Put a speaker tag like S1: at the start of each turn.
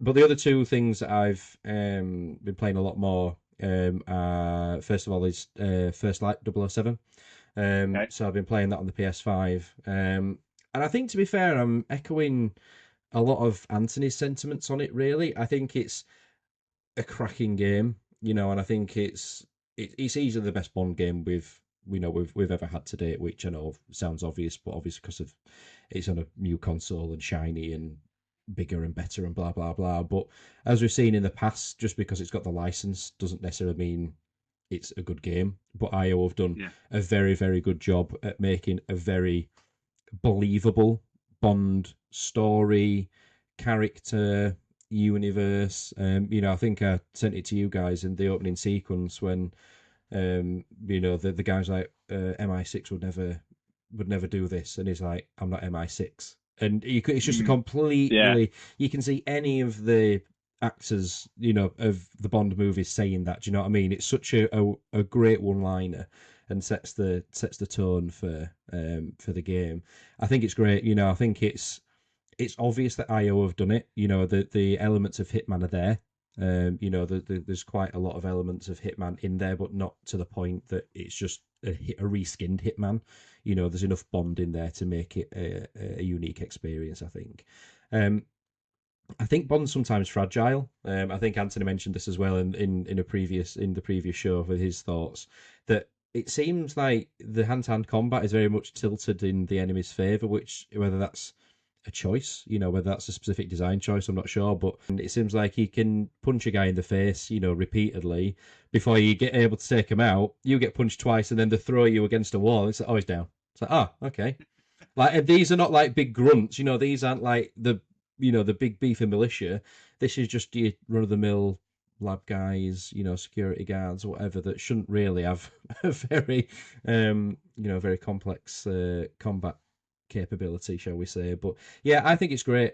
S1: but the other two things that I've been playing a lot more are first of all is First Light 007.
S2: Okay.
S1: So I've been playing that on the PS5. And I think to be fair, I'm echoing a lot of Anthony's sentiments on it. Really, I think it's a cracking game, and I think it's easily the best Bond game we've ever had to date. Which I know sounds obvious, but obviously because of it's on a new console and shiny and bigger and better and blah blah blah. But as we've seen in the past, just because it's got the license doesn't necessarily mean it's a good game. But IO have done
S2: Yeah.
S1: a very very good job at making a very believable Bond story, character, universe. I think I sent it to you guys in the opening sequence when the guys like MI6 would never do this, and he's like, I'm not MI6, and it's just a
S2: Mm. Yeah.
S1: completely you can see any of the actors of the Bond movies saying that. Do you know what I mean? It's such a great one liner and sets the tone for the game. I think it's great. I think it's obvious that IO have done it. The elements of Hitman are there. There's quite a lot of elements of Hitman in there, but not to the point that it's just a reskinned Hitman. There's enough Bond in there to make it a unique experience, I think. Um, I think Bond's sometimes fragile. I think Anthony mentioned this as well in the previous show with his thoughts that it seems like the hand to hand combat is very much tilted in the enemy's favour, which whether that's a choice, whether that's a specific design choice, I'm not sure, but it seems like he can punch a guy in the face, repeatedly before you get able to take him out. You get punched twice, and then they throw you against a wall. It's like, oh, he's down. It's like, oh, okay. Like, and these are not like big grunts, these aren't like the big beefy militia. This is just your run of the mill lab guys, security guards, whatever, that shouldn't really have a very complex combat capability, shall we say. But yeah, I think it's great.